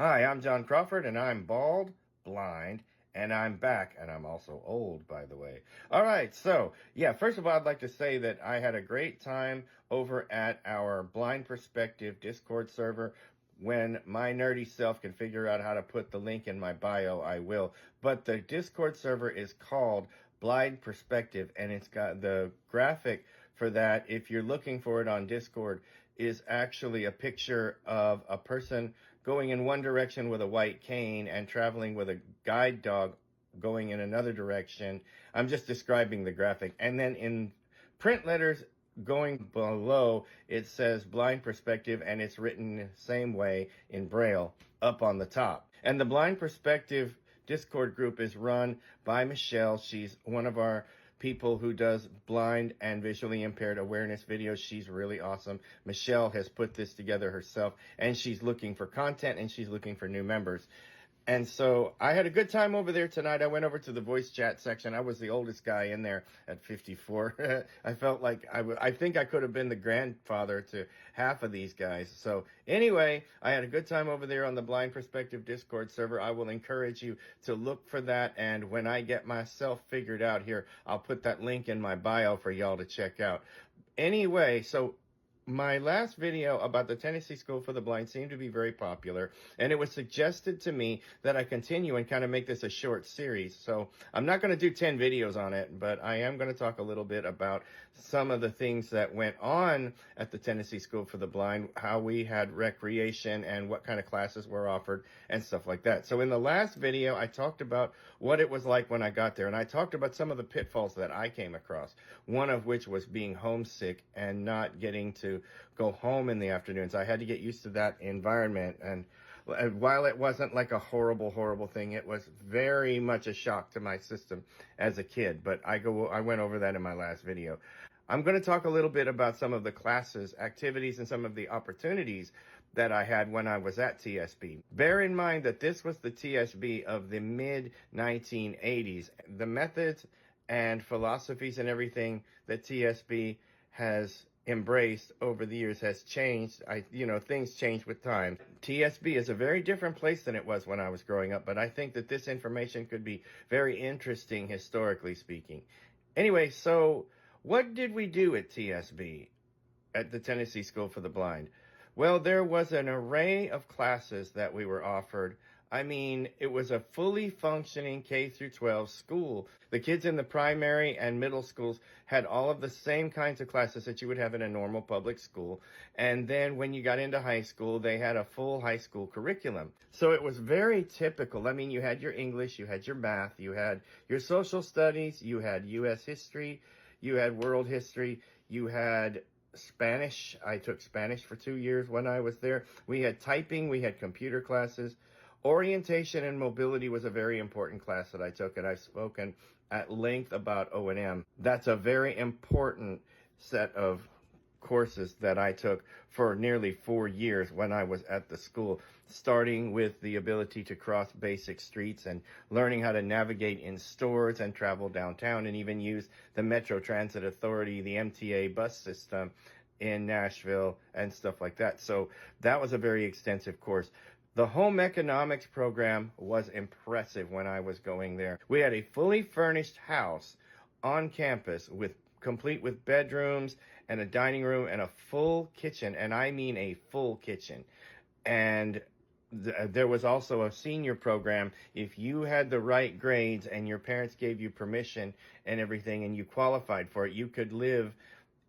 Hi, I'm John Crawford, and I'm bald, blind, and I'm back, and I'm also old, by the way. All right, so yeah, first of all, I'd like to say that I had a great time over at our Blind Perspective Discord server. When my nerdy self can figure out how to put the link in my bio, I will. But the Discord server is called Blind Perspective, and it's got the graphic for that. If you're looking for it on Discord, is actually a picture of a person going in one direction with a white cane and traveling with a guide dog going in another direction. I'm just describing the graphic. And then in print letters going below, it says Blind Perspective, and it's written the same way in Braille up on the top. And the Blind Perspective Discord group is run by Michelle. She's one of our people who does blind and visually impaired awareness videos. She's really awesome. Michelle has put this together herself, and she's looking for content, and she's looking for new members. And so I had a good time over there tonight. I went over to the voice chat section. I was the oldest guy in there at 54. I felt like I think I could have been the grandfather to half of these guys. So anyway, I had a good time over there on the Blind Perspective Discord server. I will encourage you to look for that. And when I get myself figured out here, I'll put that link in my bio for y'all to check out. Anyway, so my last video about the Tennessee School for the Blind seemed to be very popular, and it was suggested to me that I continue and kind of make this a short series. So I'm not going to do 10 videos on it, but I am going to talk a little bit about some of the things that went on at the Tennessee School for the Blind, how we had recreation and what kind of classes were offered and stuff like that. So in the last video, I talked about what it was like when I got there, and I talked about some of the pitfalls that I came across, one of which was being homesick and not getting to go home in the afternoons. I had to get used to that environment, and while it wasn't like a horrible thing, it was very much a shock to my system as a kid. But I went over that in my last video. I'm going to talk a little bit about some of the classes, activities, and some of the opportunities that I had when I was at TSB. Bear in mind that this was the TSB of the mid 1980s. The methods and philosophies and everything that TSB has embraced over the years has changed. Things change with time. TSB is a very different place than it was when I was growing up, but I think that this information could be very interesting historically speaking. Anyway, so what did we do at TSB, at the Tennessee School for the Blind? Well, there was an array of classes that we were offered. I mean, it was a fully functioning K through 12 school. The kids in the primary and middle schools had all of the same kinds of classes that you would have in a normal public school. And then when you got into high school, they had a full high school curriculum. So it was very typical. I mean, you had your English, you had your math, you had your social studies, you had U.S. history, you had world history, you had Spanish. I took Spanish for 2 years when I was there. We had typing, we had computer classes. Orientation and mobility was a very important class that I took, and I've spoken at length about O&M. That's a very important set of courses that I took for nearly 4 years when I was at the school, starting with the ability to cross basic streets and learning how to navigate in stores and travel downtown, and even use the Metro Transit Authority, the MTA bus system in Nashville and stuff like that. So that was a very extensive course. The home economics program was impressive when I was going there. We had a fully furnished house on campus complete with bedrooms and a dining room and a full kitchen, and I mean a full kitchen. And there was also a senior program. If you had the right grades and your parents gave you permission and everything and you qualified for it, you could live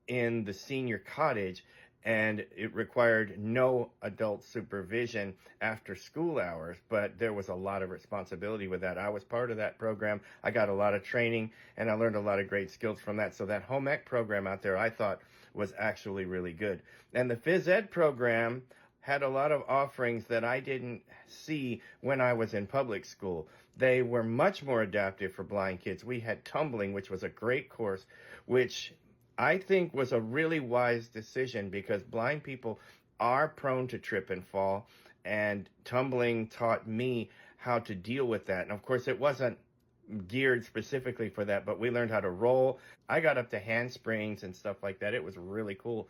in the senior cottage, and it required no adult supervision after school hours, but there was a lot of responsibility with that. I was part of that program. I got a lot of training, and I learned a lot of great skills from that. So that home ec program out there, I thought, was actually really good. And the phys ed program had a lot of offerings that I didn't see when I was in public school. They were much more adaptive for blind kids. We had tumbling, which was a great course, which I think was a really wise decision because blind people are prone to trip and fall, and tumbling taught me how to deal with that. And of course, it wasn't geared specifically for that, but we learned how to roll. I got up to handsprings and stuff like that. It was really cool.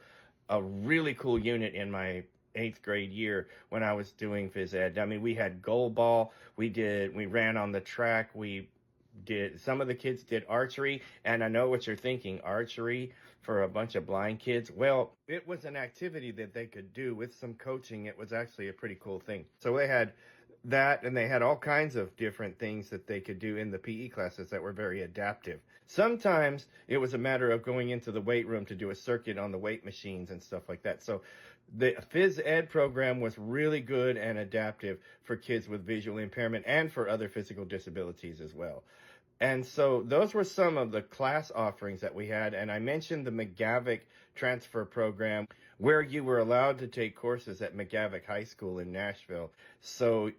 A really cool unit in my 8th grade year when I was doing phys ed. I mean, we had goal ball, we ran on the track, some of the kids did archery, and I know what you're thinking, archery for a bunch of blind kids. Well, it was an activity that they could do with some coaching. It was actually a pretty cool thing. So they had that, and they had all kinds of different things that they could do in the PE classes that were very adaptive. Sometimes it was a matter of going into the weight room to do a circuit on the weight machines and stuff like that. So the phys ed program was really good and adaptive for kids with visual impairment and for other physical disabilities as well. And so those were some of the class offerings that we had. And I mentioned the McGavick transfer program where you were allowed to take courses at McGavick High School in Nashville. So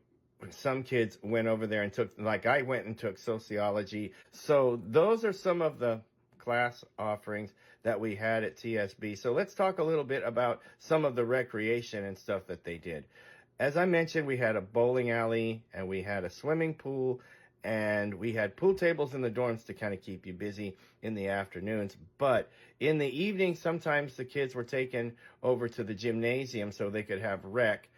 some kids went over there and took, like I went and took sociology. So those are some of the class offerings that we had at TSB. So let's talk a little bit about some of the recreation and stuff that they did. As I mentioned, we had a bowling alley and we had a swimming pool and we had pool tables in the dorms to kind of keep you busy in the afternoons. But in the evening, sometimes the kids were taken over to the gymnasium so they could have rec,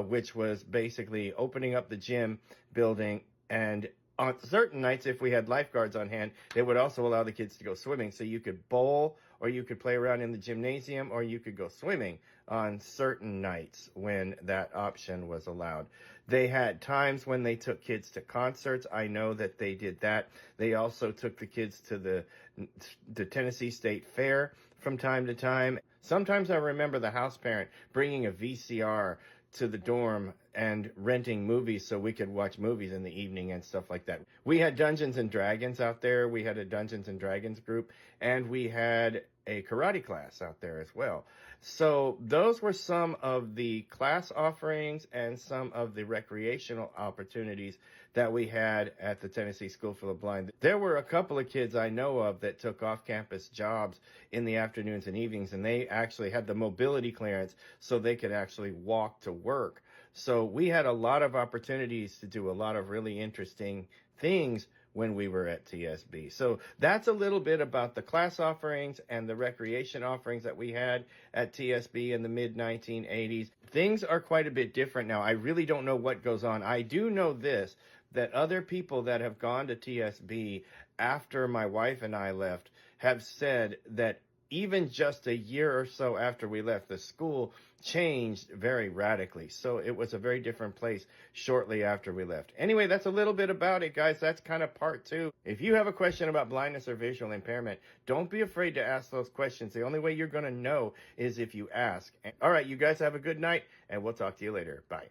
which was basically opening up the gym building. And on certain nights, if we had lifeguards on hand, it would also allow the kids to go swimming. So you could bowl, or you could play around in the gymnasium, or you could go swimming on certain nights when that option was allowed. They had times when they took kids to concerts. I know that they did that. They also took the kids to the Tennessee State Fair from time to time. Sometimes I remember the house parent bringing a VCR to the dorm and renting movies so we could watch movies in the evening and stuff like that. We had Dungeons and Dragons out there. We had a Dungeons and Dragons group, and we had a karate class out there as well. So those were some of the class offerings and some of the recreational opportunities that we had at the Tennessee School for the Blind. There were a couple of kids I know of that took off-campus jobs in the afternoons and evenings, and they actually had the mobility clearance so they could actually walk to work. So we had a lot of opportunities to do a lot of really interesting things when we were at TSB. So that's a little bit about the class offerings and the recreation offerings that we had at TSB in the mid-1980s. Things are quite a bit different now. I really don't know what goes on. I do know this, that other people that have gone to TSB after my wife and I left have said that even just a year or so after we left, the school changed very radically. So it was a very different place shortly after we left. Anyway, that's a little bit about it, guys. That's kind of part two. If you have a question about blindness or visual impairment, don't be afraid to ask those questions. The only way you're going to know is if you ask. All right, you guys have a good night, and we'll talk to you later. Bye.